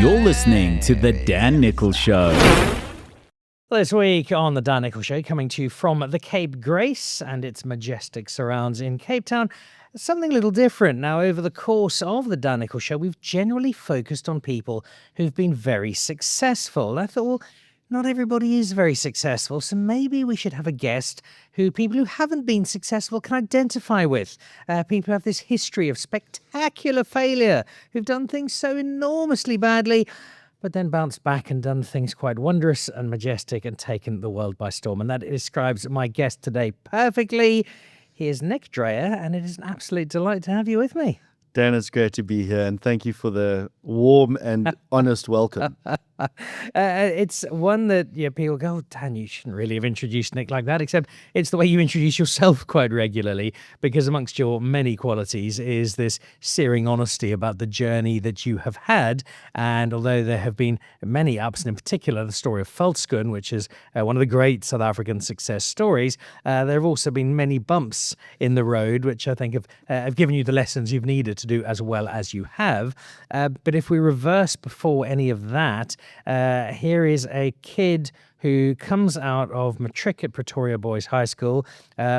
You're listening to The Dan Nicholl Show. This week on The Dan Nicholl Show, coming to you from the Cape Grace and its majestic surrounds in Cape Town, something a little different. Now, over the course of The Dan Nicholl Show, we've generally focused on people who've been very successful. I thought, well, not everybody is very successful, so maybe we should have a guest who people who haven't been successful can identify with. People who have this history of spectacular failure, who've done things so enormously badly, but then bounced back and done things quite wondrous and majestic and taken the world by storm. And that describes my guest today perfectly. He is Nick Dreyer, and it is an absolute delight to have you with me. Dan, it's great to be here, and thank you for the warm and honest welcome. It's one that people go, oh, Dan, you shouldn't really have introduced Nick like that, except it's the way you introduce yourself quite regularly, because amongst your many qualities is this searing honesty about the journey that you have had. And although there have been many ups, and in particular the story of Veldskoen, which is one of the great South African success stories, there have also been many bumps in the road, which I think have given you the lessons you've needed to do as well as you have. But if we reverse before any of that, here is a kid who comes out of matric at Pretoria Boys High School,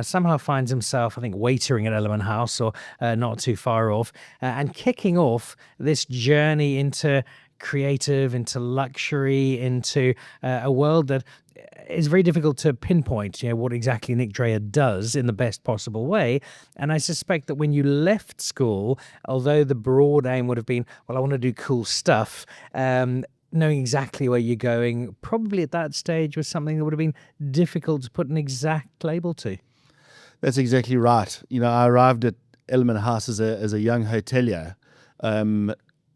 somehow finds himself, I think, waitering at Element House or not too far off, and kicking off this journey into creative, into luxury, into a world that is very difficult to pinpoint, what exactly Nick Dreyer does in the best possible way. And I suspect that when you left school, although the broad aim would have been, well, I want to do cool stuff, knowing exactly where you're going, probably at that stage was something that would have been difficult to put an exact label to. That's exactly right. I arrived at Element House as a young hotelier.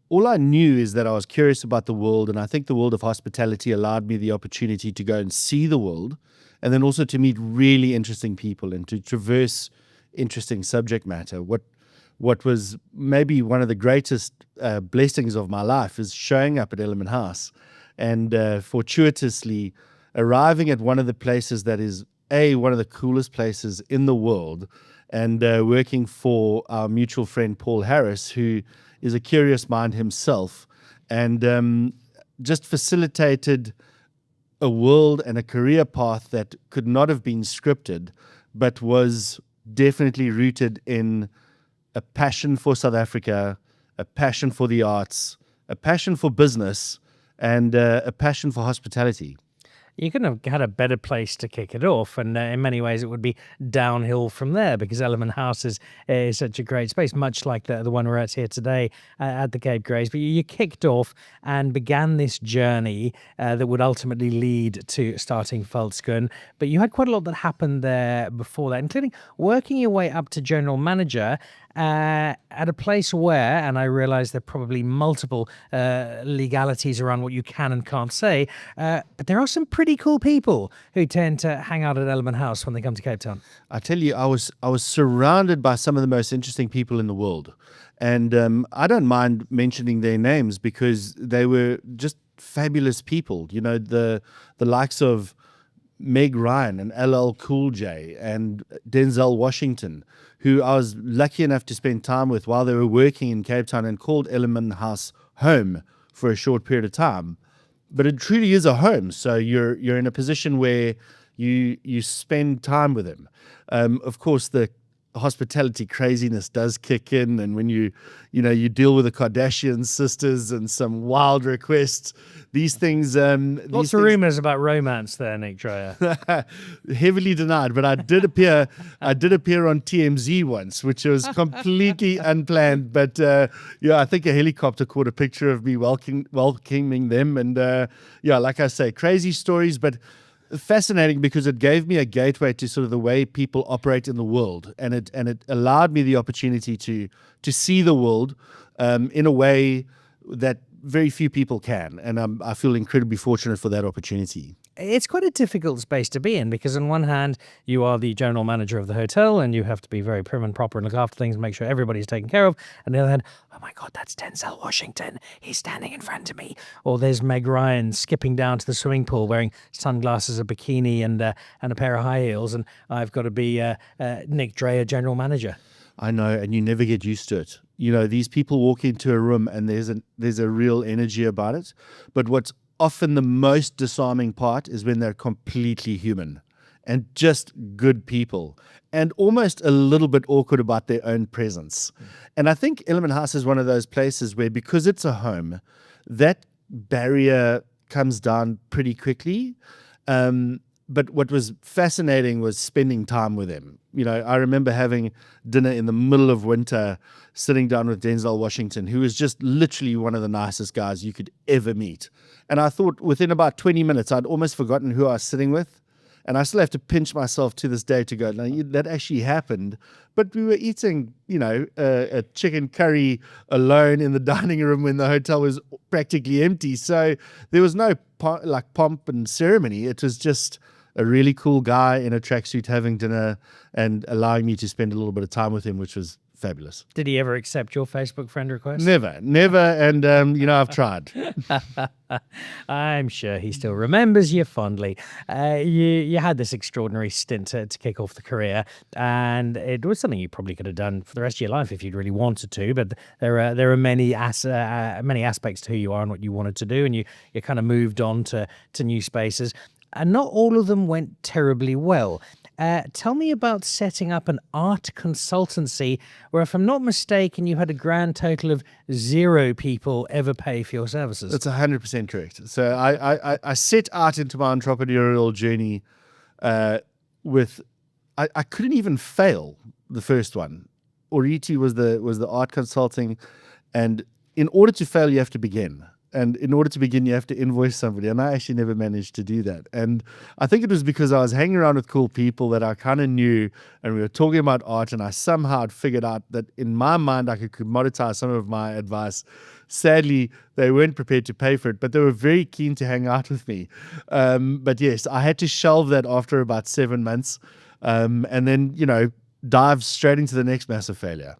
All I knew is that I was curious about the world, and I think the world of hospitality allowed me the opportunity to go and see the world, and then also to meet really interesting people and to traverse interesting subject matter. What was maybe one of the greatest blessings of my life is showing up at Element House and fortuitously arriving at one of the places that is one of the coolest places in the world, and working for our mutual friend Paul Harris, who is a curious mind himself, and just facilitated a world and a career path that could not have been scripted, but was definitely rooted in a passion for South Africa, a passion for the arts, a passion for business, and a passion for hospitality. You couldn't have had a better place to kick it off, and in many ways it would be downhill from there, because Element House is such a great space, much like the one we're at here today at the Cape Grace. But you kicked off and began this journey that would ultimately lead to starting Veldskoen. But you had quite a lot that happened there before that, including working your way up to general manager at a place where, and I realize there are probably multiple legalities around what you can and can't say, but there are some pretty cool people who tend to hang out at Element House when they come to Cape Town. I tell you, I was surrounded by some of the most interesting people in the world, and I don't mind mentioning their names because they were just fabulous people. The likes of Meg Ryan and LL Cool J and Denzel Washington, who I was lucky enough to spend time with while they were working in Cape Town and called Element House home for a short period of time. But it truly is a home, so you're in a position where you spend time with them. Of course, the hospitality craziness does kick in, and when you deal with the Kardashian sisters and some wild requests, these things. Lots of rumors about romance there, Nick Dreyer. Heavily denied, but I did appear on TMZ once, which was completely unplanned. But I think a helicopter caught a picture of me welcoming them, and like I say, crazy stories, but fascinating because it gave me a gateway to sort of the way people operate in the world, and it allowed me the opportunity to see the world in a way that very few people can, and I feel incredibly fortunate for that opportunity. It's quite a difficult space to be in, because on one hand, you are the general manager of the hotel and you have to be very prim and proper and look after things and make sure everybody's taken care of. And on the other hand, oh my God, that's Denzel Washington. He's standing in front of me. Or there's Meg Ryan skipping down to the swimming pool wearing sunglasses, a bikini and a pair of high heels. And I've got to be Nick Dreyer, general manager. I know, and you never get used to it. You know, these people walk into a room and there's a real energy about it. But what's often the most disarming part is when they're completely human and just good people and almost a little bit awkward about their own presence. And I think Element House is one of those places where, because it's a home, that barrier comes down pretty quickly. But what was fascinating was spending time with them. You know, I remember having dinner in the middle of winter, sitting down with Denzel Washington, who was just literally one of the nicest guys you could ever meet. And I thought within about 20 minutes, I'd almost forgotten who I was sitting with. And I still have to pinch myself to this day to go, no, that actually happened. But we were eating, you know, a chicken curry alone in the dining room when the hotel was practically empty. So there was no pomp and ceremony. It was just a really cool guy in a tracksuit having dinner and allowing me to spend a little bit of time with him, which was fabulous. Did he ever accept your Facebook friend request? Never. And, you know, I've tried. I'm sure he still remembers you fondly. You had this extraordinary stint to kick off the career, and it was something you probably could have done for the rest of your life if you'd really wanted to. But there are many aspects to who you are and what you wanted to do, and you kind of moved on to new spaces. And not all of them went terribly well. Tell me about setting up an art consultancy where, if I'm not mistaken, you had a grand total of 0 people ever pay for your services. That's 100% correct. So I set out into my entrepreneurial journey with I couldn't even fail the first one. Oriti was the art consulting, and in order to fail, you have to begin. And in order to begin, you have to invoice somebody. And I actually never managed to do that. And I think it was because I was hanging around with cool people that I kind of knew, and we were talking about art, and I somehow had figured out that in my mind, I could commoditize some of my advice. Sadly, they weren't prepared to pay for it, but they were very keen to hang out with me. But yes, I had to shelve that after about 7 months. And then, you know, dive straight into the next massive failure.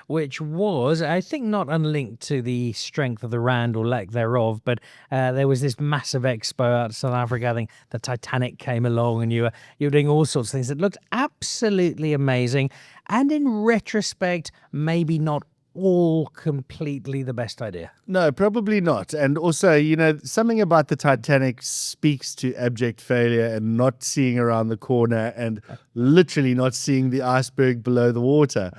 Which was, I think, not unlinked to the strength of the rand or lack thereof, but there was this massive expo out of South Africa. I think the Titanic came along, and you were doing all sorts of things that looked absolutely amazing, and in retrospect, maybe not all completely the best idea. No, probably not. And also, you know, something about the Titanic speaks to abject failure and not seeing around the corner and literally not seeing the iceberg below the water.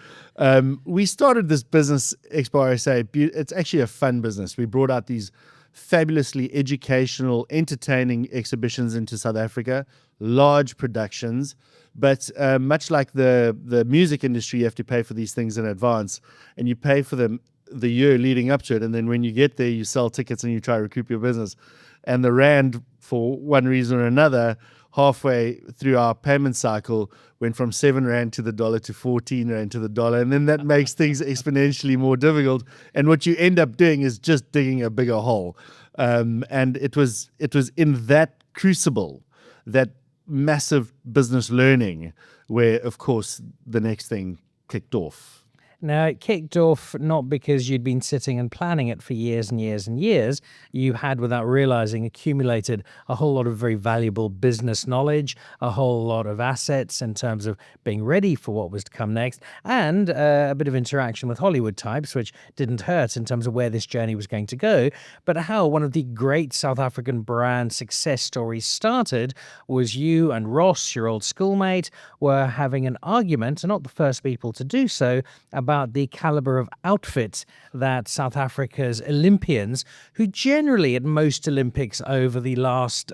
We started this business, Expo RSA. It's actually a fun business. We brought out these fabulously educational, entertaining exhibitions into South Africa, large productions. But much like the music industry, you have to pay for these things in advance, and you pay for them the year leading up to it. And then when you get there, you sell tickets and you try to recoup your business. And the rand, for one reason or another, halfway through our payment cycle, went from 7 rand to the dollar to 14 rand to the dollar. And then that makes things exponentially more difficult. And what you end up doing is just digging a bigger hole. And it was in that crucible, that massive business learning, where, of course, the next thing kicked off. Now, it kicked off not because you'd been sitting and planning it for years and years and years. You had, without realizing, accumulated a whole lot of very valuable business knowledge, a whole lot of assets in terms of being ready for what was to come next, and a bit of interaction with Hollywood types, which didn't hurt in terms of where this journey was going to go. But how one of the great South African brand success stories started was you and Ross, your old schoolmate, were having an argument, and not the first people to do so, about the caliber of outfits that South Africa's Olympians, who generally at most Olympics over the last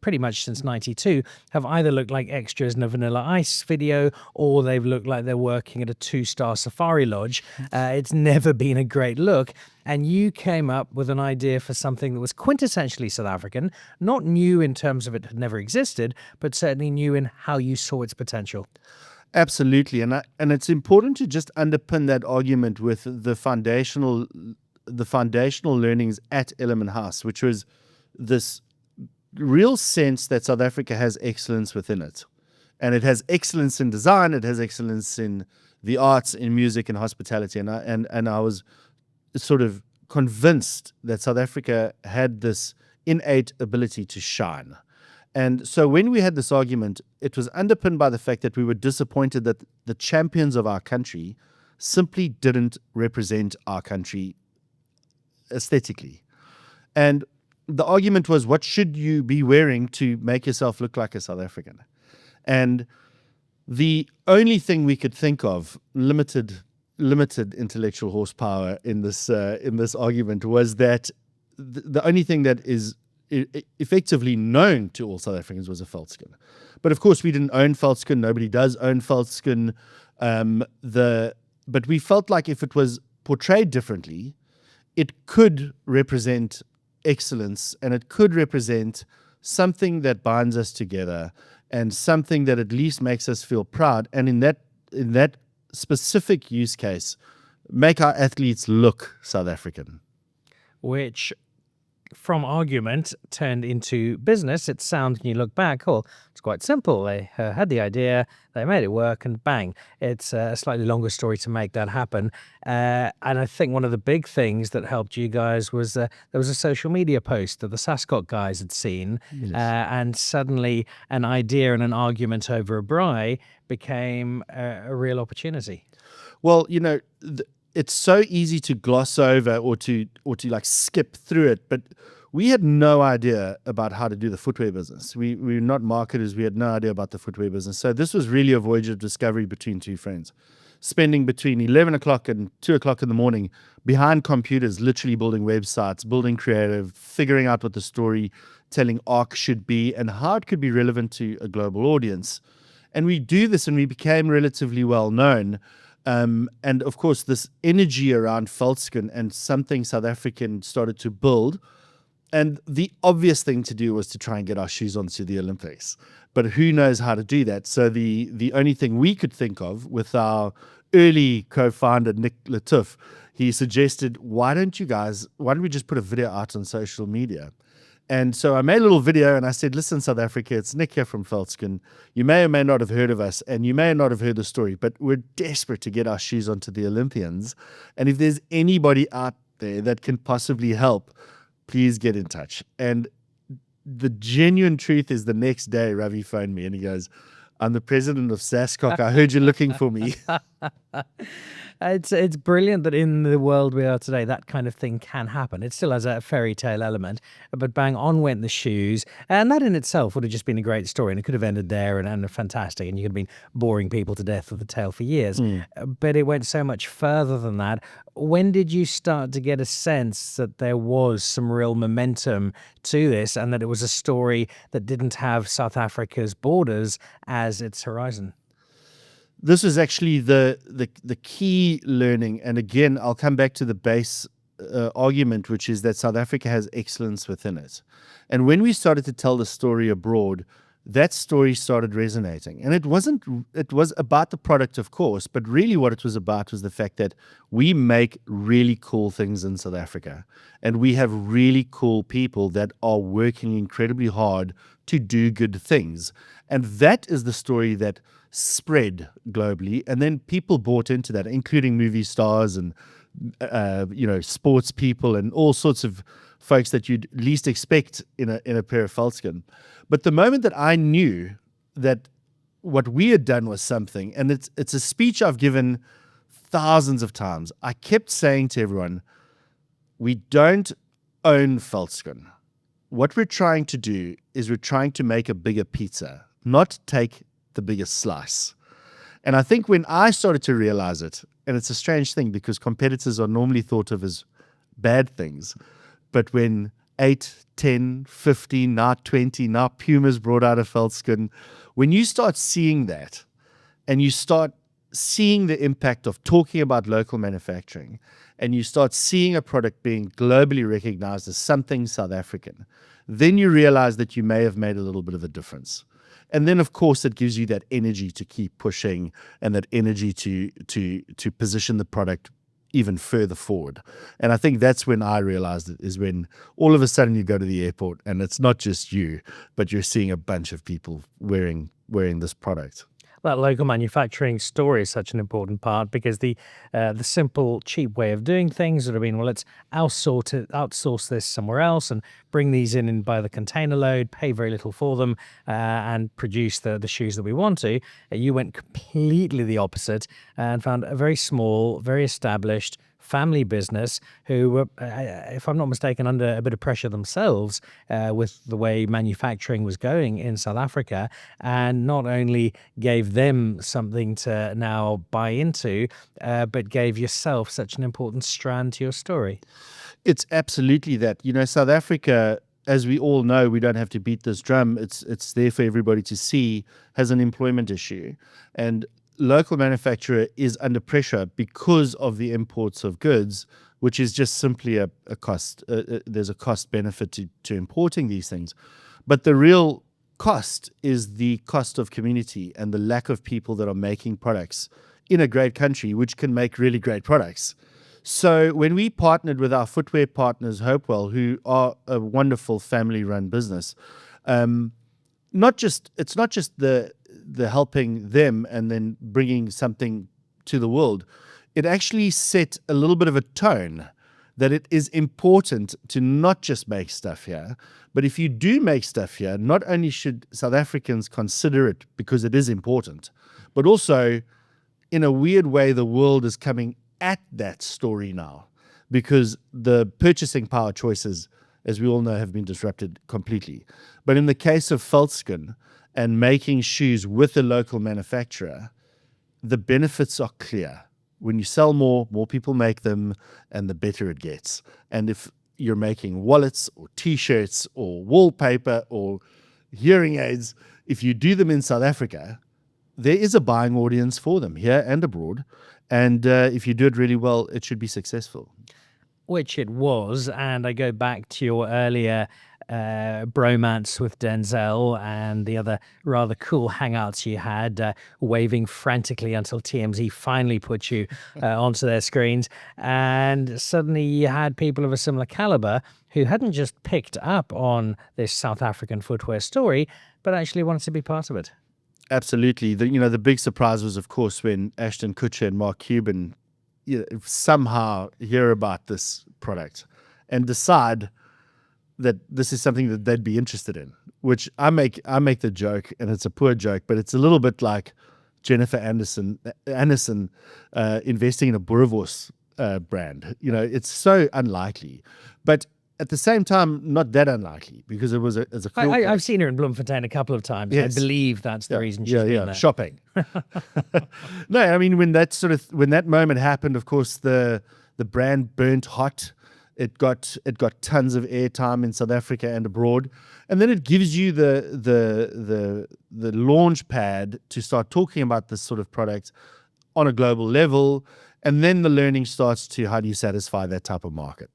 pretty much since 92, have either looked like extras in a Vanilla Ice video, or they've looked like they're working at a 2-star safari lodge. It's never been a great look. And you came up with an idea for something that was quintessentially South African, not new in terms of it had never existed, but certainly new in how you saw its potential. Absolutely, and it's important to just underpin that argument with the foundational learnings at Element House, which was this real sense that South Africa has excellence within it, and it has excellence in design, it has excellence in the arts, in music, and hospitality, and I was sort of convinced that South Africa had this innate ability to shine. And so when we had this argument, it was underpinned by the fact that we were disappointed that the champions of our country simply didn't represent our country aesthetically. And the argument was, what should you be wearing to make yourself look like a South African? And the only thing we could think of, limited intellectual horsepower in this argument, was that the only thing that is effectively known to all South Africans was a Veldskoen. But of course, we didn't own Veldskoen. Nobody does own Veldskoen. But we felt like if it was portrayed differently, it could represent excellence, and it could represent something that binds us together, and something that at least makes us feel proud. And in that specific use case, make our athletes look South African. Which, from argument, turned into business. It sounds, when you look back, oh, it's quite simple. They had the idea, they made it work, and bang. It's a slightly longer story to make that happen. And I think one of the big things that helped you guys was there was a social media post that the Sascot guys had seen, and suddenly an idea and an argument over a braai became a real opportunity. Well, it's so easy to gloss over or to like skip through it, but we had no idea about how to do the footwear business. We were not marketers. We had no idea about the footwear business. So this was really a voyage of discovery between two friends, spending between 11 o'clock and 2 o'clock in the morning behind computers, literally building websites, building creative, figuring out what the storytelling arc should be and how it could be relevant to a global audience. And we do this, and we became relatively well known. And of course, this energy around Veldskoen and something South African started to build. And the obvious thing to do was to try and get our shoes onto the Olympics. But who knows how to do that? So the only thing we could think of with our early co-founder, Nicholl, he suggested, why don't we just put a video out on social media? And so I made a little video and I said, listen, South Africa, it's Nick here from Veldskoen. You may or may not have heard of us, and you may not have heard the story, but we're desperate to get our shoes onto the Olympians. And if there's anybody out there that can possibly help, please get in touch. And the genuine truth is, the next day, Ravi phoned me and he goes, I'm the president of Sascot. I heard you're looking for me. It's brilliant that in the world we are today, that kind of thing can happen. It still has a fairy tale element, but bang, on went the shoes. And that in itself would have just been a great story, and it could have ended there and fantastic, and you could have been boring people to death with the tale for years. But it went so much further than that. When did you start to get a sense that there was some real momentum to this, and that it was a story that didn't have South Africa's borders as its horizon? This was actually the key learning. And again, I'll come back to the base argument, which is that South Africa has excellence within it. And when we started to tell the story abroad, that story started resonating. And it was about the product, of course, but really what it was about was the fact that we make really cool things in South Africa. And we have really cool people that are working incredibly hard to do good things. And that is the story that spread globally, and then people bought into that, including movie stars and sports people and all sorts of folks that you'd least expect in a pair of Veldskoen. But the moment that I knew that what we had done was something, and it's a speech I've given thousands of times, I kept saying to everyone, we don't own Veldskoen. What we're trying to do is we're trying to make a bigger pizza, not take the biggest slice. And I think when I started to realize it, and it's a strange thing because competitors are normally thought of as bad things, but when 8, 10, 15, now 20, now Puma's brought out a Veldskoen, when you start seeing that, and you start seeing the impact of talking about local manufacturing, and you start seeing a product being globally recognized as something South African, then you realize that you may have made a little bit of a difference. And then, of course, it gives you that energy to keep pushing, and that energy to position the product even further forward. And I think that's when I realized it, is when all of a sudden you go to the airport and it's not just you, but you're seeing a bunch of people wearing this product. that local manufacturing story is such an important part because the simple, cheap way of doing things would have been, well, let's outsource this somewhere else and bring these in by the container load, pay very little for them, and produce the shoes that we want to. You went completely the opposite and found a very small, very established family business who were, if I'm not mistaken, under a bit of pressure themselves with the way manufacturing was going in South Africa, and not only gave them something to now buy into, but gave yourself such an important strand to your story. It's absolutely that. You know, South Africa, as we all know, we don't have to beat this drum. It's there for everybody to see, has an employment issue. And local manufacturer is under pressure because of the imports of goods, which is just simply a cost. There's a cost benefit to importing these things. But the real cost is the cost of community and the lack of people that are making products in a great country, which can make really great products. So when we partnered with our footwear partners, Hopewell, who are a wonderful family-run business, it's not just the helping them and then bringing something to the world. It actually set a little bit of a tone that it is important to not just make stuff here, but if you do make stuff here, not only should South Africans consider it because it is important, but also in a weird way, the world is coming at that story now because the purchasing power choices, as we all know, have been disrupted completely. But in the case of Veldskoen and making shoes with a local manufacturer, the benefits are clear. When you sell more people make them, and the better it gets. And if you're making wallets or T-shirts or wallpaper or hearing aids, if you do them in South Africa, there is a buying audience for them here and abroad. And if you do it really well, it should be successful. Which it was, and I go back to your earlier bromance with Denzel and the other rather cool hangouts you had, waving frantically until TMZ finally put you onto their screens. And suddenly you had people of a similar caliber who hadn't just picked up on this South African footwear story, but actually wanted to be part of it. Absolutely. The big surprise was, of course, when Ashton Kutcher and Mark Cuban somehow hear about this product and decide that this is something that they'd be interested in, which I make the joke, and it's a poor joke, but it's a little bit like Jennifer Aniston investing in a Boerewors brand. It's so unlikely, but at the same time, not that unlikely because it was a cool I've seen her in Bloemfontein a couple of times. Yes. I believe that's the reason she's been there. Shopping. No, I mean when that moment happened, of course the brand burnt hot. It got tons of airtime in South Africa and abroad, and then it gives you the launch pad to start talking about this sort of product on a global level, and then the learning starts to how do you satisfy that type of market.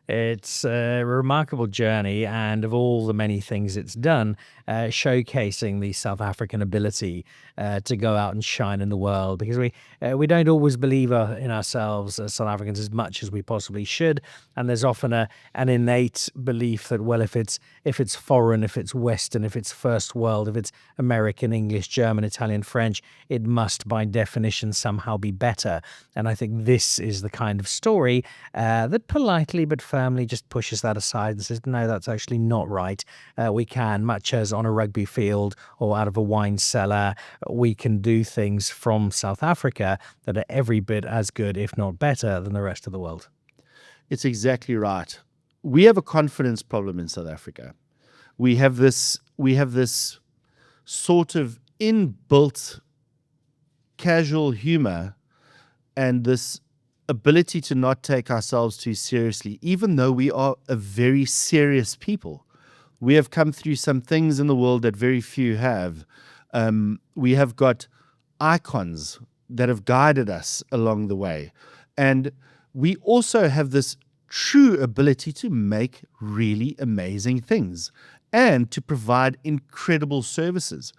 It's a remarkable journey, and of all the many things it's done, showcasing the South African ability to go out and shine in the world, because we don't always believe in ourselves as South Africans as much as we possibly should, and there's often an innate belief that, well, if it's foreign, if it's Western, if it's first world, if it's American, English, German, Italian, French, it must by definition somehow be better. And I think this is the kind of story that politely but firmly just pushes that aside and says, no, that's actually not right. We can, much as on a rugby field or out of a wine cellar, we can do things from South Africa that are every bit as good, if not better, than the rest of the world. It's exactly right. We have a confidence problem in South Africa. We have this sort of inbuilt casual humor and this ability to not take ourselves too seriously, even though we are a very serious people. We have come through some things in the world that very few have. We have got icons that have guided us along the way. And we also have this true ability to make really amazing things and to provide incredible services.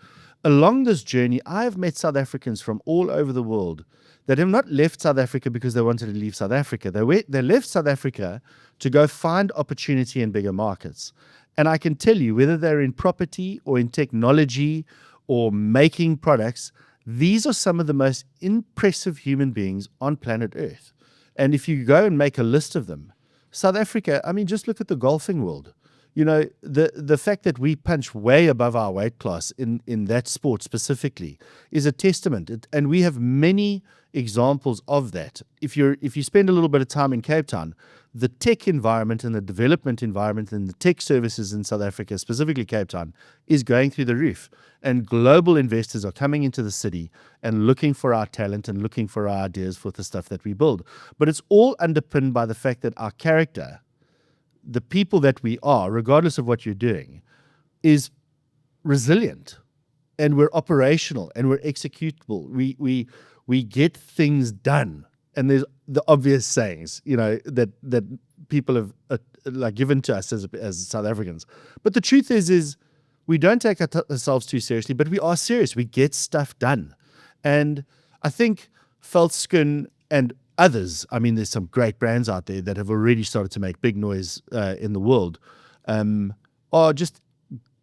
Along this journey, I have met South Africans from all over the world that have not left South Africa because they wanted to leave South Africa. They left South Africa to go find opportunity in bigger markets. And I can tell you, whether they're in property or in technology or making products, these are some of the most impressive human beings on planet Earth. And if you go and make a list of them, South Africa, I mean, just look at the golfing world. You know, the fact that we punch way above our weight class in that sport specifically is a testament. And we have many examples of that. If you spend a little bit of time in Cape Town, the tech environment and the development environment and the tech services in South Africa, specifically Cape Town, is going through the roof. And global investors are coming into the city and looking for our talent and looking for our ideas for the stuff that we build. But it's all underpinned by the fact that our character, the people that we are, regardless of what you're doing, is resilient, and we're operational, and we're executable. We get things done, and there's the obvious sayings, you know, that people have like given to us as South Africans. But the truth is we don't take ourselves too seriously, but we are serious. We get stuff done, and I think Veldskoen and others, I mean, there's some great brands out there that have already started to make big noise in the world, are just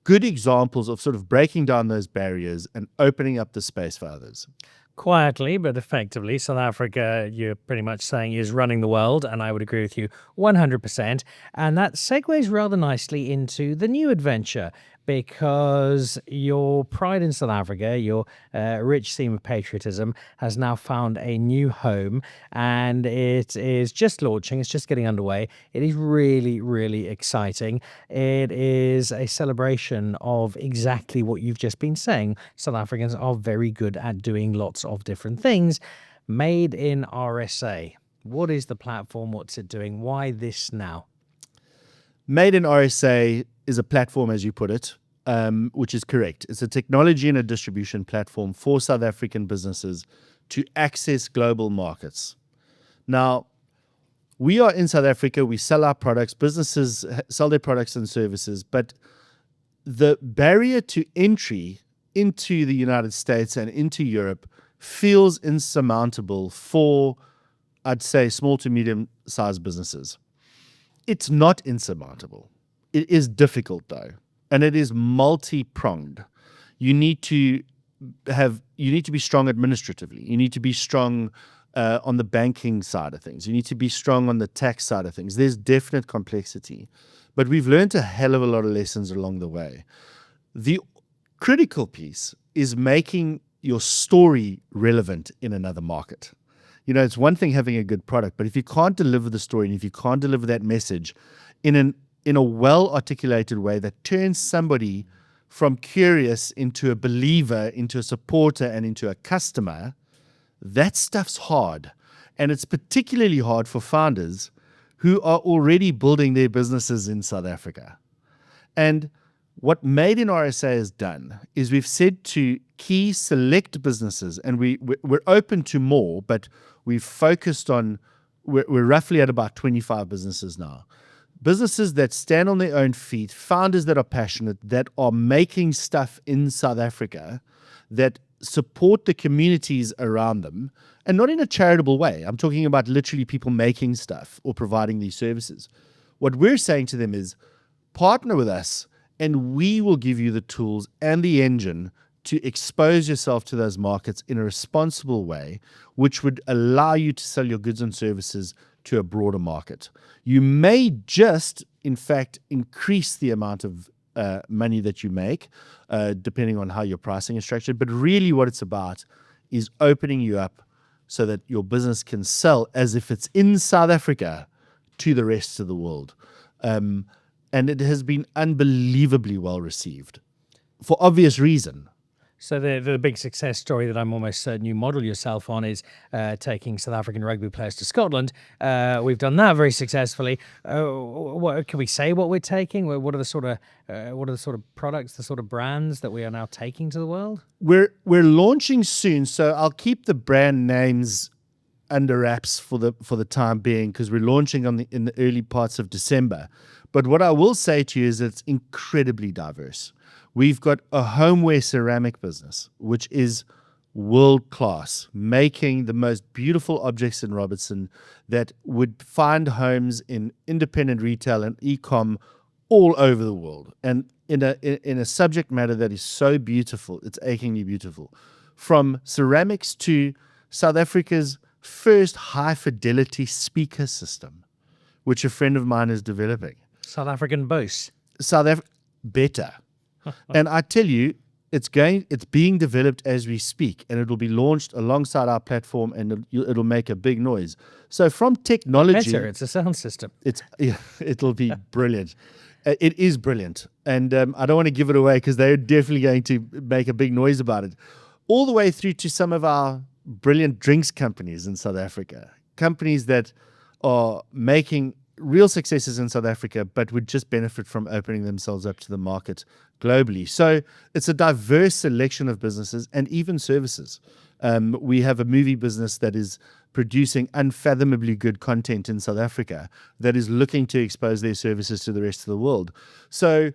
good examples of sort of breaking down those barriers and opening up the space for others. Quietly but effectively, South Africa, you're pretty much saying, is running the world, and I would agree with you 100%. And that segues rather nicely into the new adventure, because your pride in South Africa, your rich theme of patriotism, has now found a new home, and it is just launching. It's just getting underway. It is really, really exciting. It is a celebration of exactly what you've just been saying. South Africans are very good at doing lots of different things. Made in RSA. What is the platform? What's it doing? Why this now? Made in RSA is a platform, as you put it, which is correct. It's a technology and a distribution platform for South African businesses to access global markets. Now, we are in South Africa. We sell our products. Businesses sell their products and services. But the barrier to entry into the United States and into Europe feels insurmountable for, I'd say, small to medium-sized businesses. It's not insurmountable. It is difficult, though, and it is multi-pronged. You need to be strong administratively. You need to be strong on the banking side of things. You need to be strong on the tax side of things. There's definite complexity, but we've learned a hell of a lot of lessons along the way. The critical piece is making your story relevant in another market. You know, it's one thing having a good product, but if you can't deliver the story and if you can't deliver that message in a well-articulated way that turns somebody from curious into a believer, into a supporter, and into a customer, that stuff's hard. And it's particularly hard for founders who are already building their businesses in South Africa. And what Made in RSA has done is we've said to key select businesses, and we're open to more, but we've focused on, we're roughly at about 25 businesses now. Businesses that stand on their own feet, founders that are passionate, that are making stuff in South Africa, that support the communities around them, and not in a charitable way. I'm talking about literally people making stuff or providing these services. What we're saying to them is, partner with us, and we will give you the tools and the engine to expose yourself to those markets in a responsible way, which would allow you to sell your goods and services to a broader market. You may just, in fact, increase the amount of money that you make, depending on how your pricing is structured. But really what it's about is opening you up so that your business can sell as if it's in South Africa to the rest of the world. And it has been unbelievably well received for obvious reason. So the big success story that I'm almost certain you model yourself on is taking South African rugby players to Scotland. We've done that very successfully. What can we say? What we're taking? What are the sort of products, the sort of brands that we are now taking to the world? We're launching soon, so I'll keep the brand names under wraps for the time being, because we're launching in the early parts of December. But what I will say to you is it's incredibly diverse. We've got a homeware ceramic business, which is world-class, making the most beautiful objects in Robertson that would find homes in independent retail and e-com all over the world. And in a subject matter that is so beautiful. It's achingly beautiful. From ceramics to South Africa's first high fidelity speaker system, which a friend of mine is developing. South African Bose. Better. And I tell you, it's being developed as we speak, and it'll be launched alongside our platform, and it'll make a big noise. So from technology, Better, it's a sound system. It'll be brilliant. It is brilliant, and I don't want to give it away because they're definitely going to make a big noise about it. All the way through to some of our brilliant drinks companies in South Africa, companies that are making real successes in South Africa, but would just benefit from opening themselves up to the market globally. So it's a diverse selection of businesses and even services. We have a movie business that is producing unfathomably good content in South Africa that is looking to expose their services to the rest of the world. So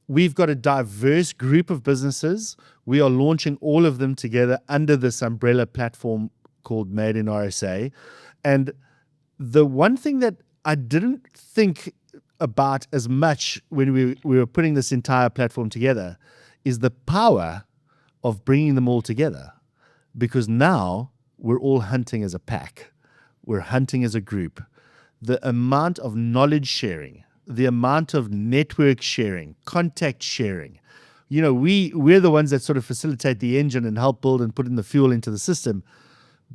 we've got a diverse group of businesses. We are launching all of them together under this umbrella platform called Made in RSA. And the one thing that I didn't think about as much when we were putting this entire platform together is the power of bringing them all together. Because now we're all hunting as a pack. We're hunting as a group. The amount of knowledge sharing, the amount of network sharing, contact sharing. We're the ones that sort of facilitate the engine and help build and put in the fuel into the system.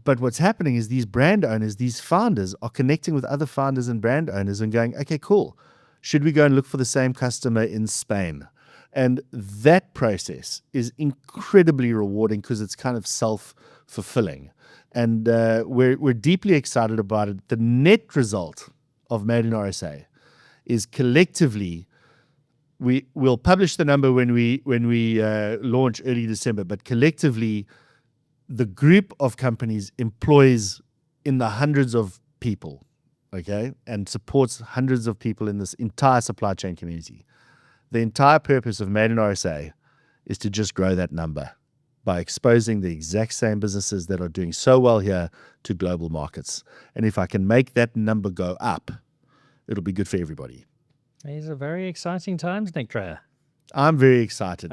But what's happening is these brand owners, these founders are connecting with other founders and brand owners and going, okay, cool. Should we go and look for the same customer in Spain? And that process is incredibly rewarding because it's kind of self-fulfilling. And we're deeply excited about it. The net result of Made in RSA is collectively, we'll publish the number when we launch early December, but collectively, the group of companies employs in the hundreds of people, okay, and supports hundreds of people in this entire supply chain community. The entire purpose of Made in RSA is to just grow that number by exposing the exact same businesses that are doing so well here to global markets. And if I can make that number go up, it'll be good for everybody. These are very exciting times, Nick Dreyer. I'm very excited.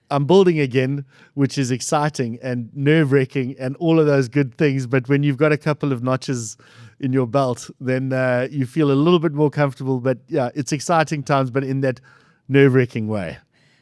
I'm building again, which is exciting and nerve-wracking and all of those good things. But when you've got a couple of notches in your belt, then you feel a little bit more comfortable. But yeah, it's exciting times, but in that nerve-wracking way.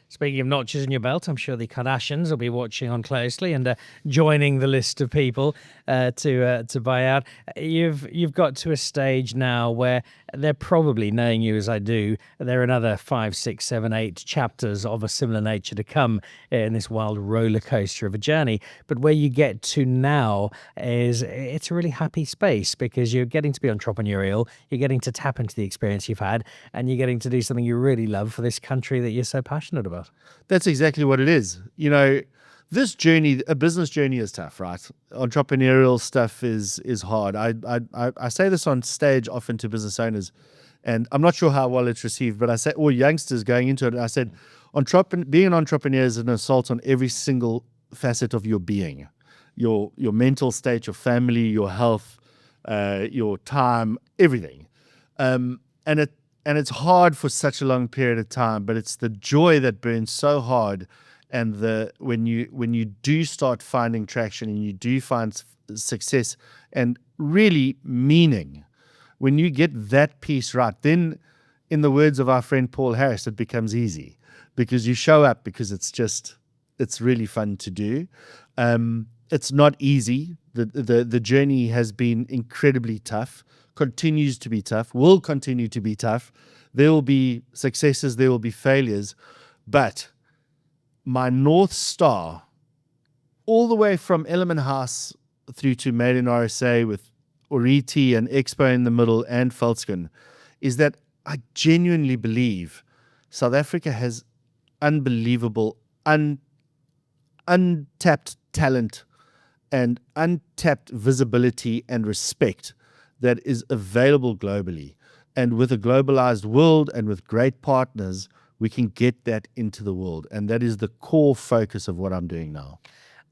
Speaking of notches in your belt, I'm sure the Kardashians will be watching on closely and joining the list of people to buy out. You've got to a stage now where they're probably, knowing you as I do, there are another 5, 6, 7, 8 chapters of a similar nature to come in this wild roller coaster of a journey. But where you get to now it's a really happy space because you're getting to be entrepreneurial, you're getting to tap into the experience you've had, and you're getting to do something you really love for this country that you're so passionate about. That's exactly what it is. This journey, a business journey, is tough, right? Entrepreneurial stuff is hard. I say this on stage often to business owners, and I'm not sure how well it's received, but I say, or youngsters going into it, and I said, being an entrepreneur is an assault on every single facet of your being, your mental state, your family, your health, your time, everything. And it's hard for such a long period of time, but it's the joy that burns so hard. And when you do start finding traction and you do find success and really meaning, when you get that piece right, then in the words of our friend Paul Harris, it becomes easy because you show up because it's really fun to do. It's not easy. The journey has been incredibly tough, continues to be tough, will continue to be tough. There will be successes, there will be failures, but my North Star, all the way from Element House through to Made in RSA with Oriti and Expo in the middle and Veldskoen, is that I genuinely believe South Africa has unbelievable, untapped talent and untapped visibility and respect that is available globally. And with a globalized world and with great partners, we can get that into the world. And that is the core focus of what I'm doing now.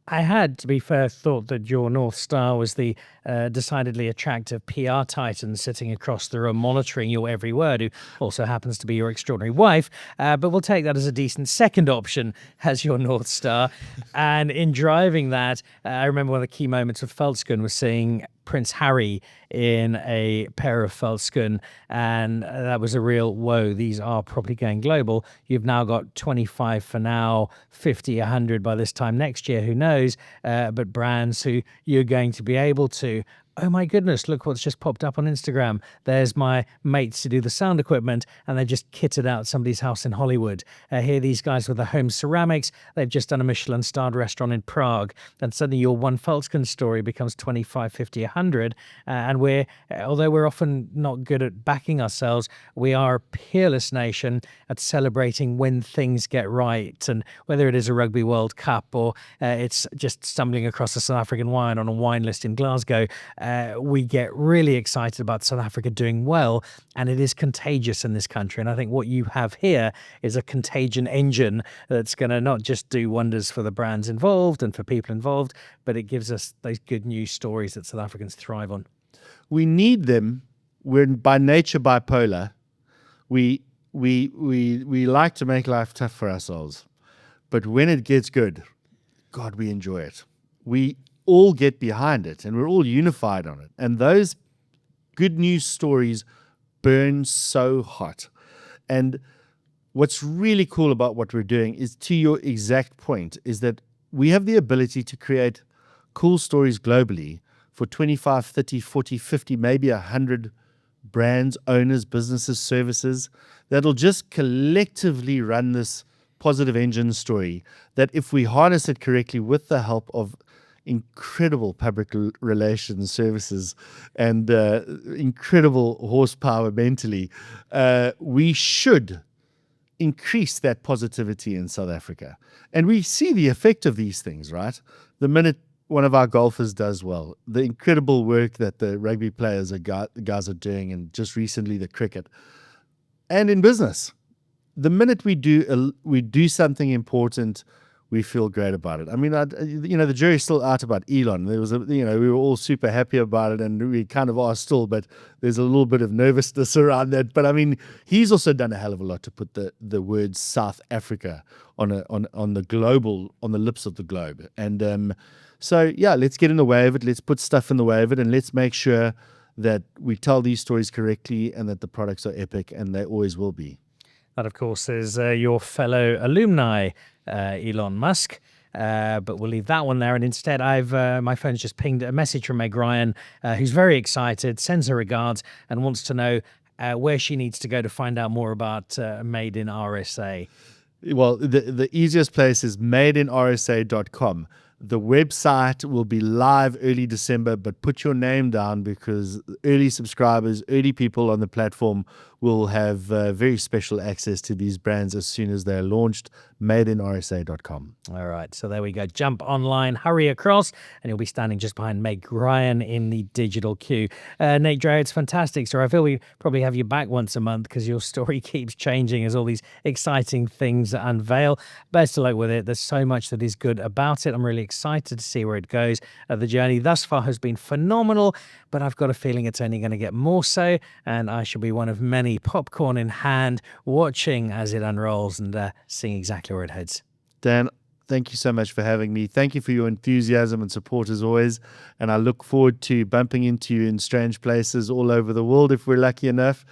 I had, to be fair, thought that your North Star was the decidedly attractive PR titan sitting across the room monitoring your every word, who also happens to be your extraordinary wife. But we'll take that as a decent second option as your North Star. And in driving that, I remember one of the key moments of Veldskoen was seeing Prince Harry in a pair of Veldskoen, and that was a real whoa, these are probably going global. You've now got 25 for now, 50, 100 by this time next year, who knows, but brands who you're going to be able to, oh my goodness, look what's just popped up on Instagram. There's my mates to do the sound equipment, and they just kitted out somebody's house in Hollywood. Here, these guys with the home ceramics, they've just done a Michelin-starred restaurant in Prague. And suddenly your one Veldskoen story becomes 25, 50, 100. And we're, although we're often not good at backing ourselves, we are a peerless nation at celebrating when things get right. And whether it is a Rugby World Cup or it's just stumbling across a South African wine on a wine list in Glasgow, we get really excited about South Africa doing well, and it is contagious in this country. And I think what you have here is a contagion engine that's going to not just do wonders for the brands involved and for people involved, but it gives us those good news stories that South Africans thrive on. We need them. We're by nature bipolar. We like to make life tough for ourselves, but when it gets good, God, we enjoy it. We all get behind it, and we're all unified on it. And those good news stories burn so hot. And what's really cool about what we're doing is, to your exact point, is that we have the ability to create cool stories globally for 25, 30, 40, 50, maybe 100 brands, owners, businesses, services that'll just collectively run this positive engine story that, if we harness it correctly with the help of incredible public relations services and incredible horsepower mentally, we should increase that positivity in South Africa. And we see the effect of these things, right? The minute one of our golfers does well, the incredible work that the rugby players guys are doing, and just recently the cricket, and in business, the minute we do something important, we feel great about it. I mean, the jury's still out about Elon. There was we were all super happy about it, and we kind of are still, but there's a little bit of nervousness around that. But I mean, he's also done a hell of a lot to put the word South Africa on the lips of the globe. And so yeah, let's get in the way of it. Let's put stuff in the way of it, and let's make sure that we tell these stories correctly and that the products are epic, and they always will be. That, of course, is your fellow alumni, Elon Musk. But we'll leave that one there. And instead, my phone's just pinged a message from Meg Ryan, who's very excited, sends her regards, and wants to know where she needs to go to find out more about Made in RSA. Well, the easiest place is madeinrsa.com. The website will be live early December, but put your name down, because early subscribers, early people on the platform will have very special access to these brands as soon as they're launched. Madeinrsa.com. All right, so there we go. Jump online, hurry across, and you'll be standing just behind Meg Ryan in the digital queue. Nick Dreyer, it's fantastic story. I feel we probably have you back once a month, because your story keeps changing as all these exciting things unveil. Best of luck with it. There's so much that is good about it. I'm really excited to see where it goes. The journey thus far has been phenomenal, but I've got a feeling it's only going to get more so, and I shall be one of many, popcorn in hand, watching as it unrolls and seeing exactly where it heads. Dan, thank you so much for having me. Thank you for your enthusiasm and support as always, and I look forward to bumping into you in strange places all over the world if we're lucky enough.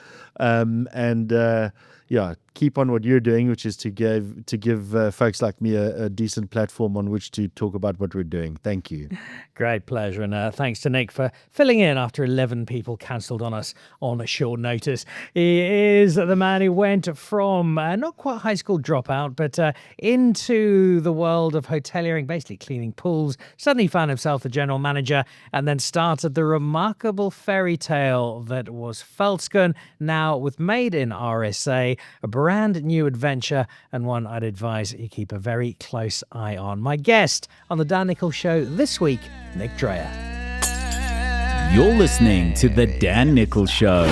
Yeah, keep on what you're doing, which is to give folks like me a decent platform on which to talk about what we're doing. Thank you. Great pleasure. And thanks to Nick for filling in after 11 people cancelled on us on a short notice. He is the man who went from not quite high school dropout, but into the world of hoteliering, basically cleaning pools, suddenly found himself the general manager, and then started the remarkable fairy tale that was Veldskoen, now with Made in RSA, a brand new adventure, and one I'd advise you keep a very close eye on. My guest on the Dan Nicholl Show this week, Nick Dreyer. You're listening to The Dan Nicholl Show.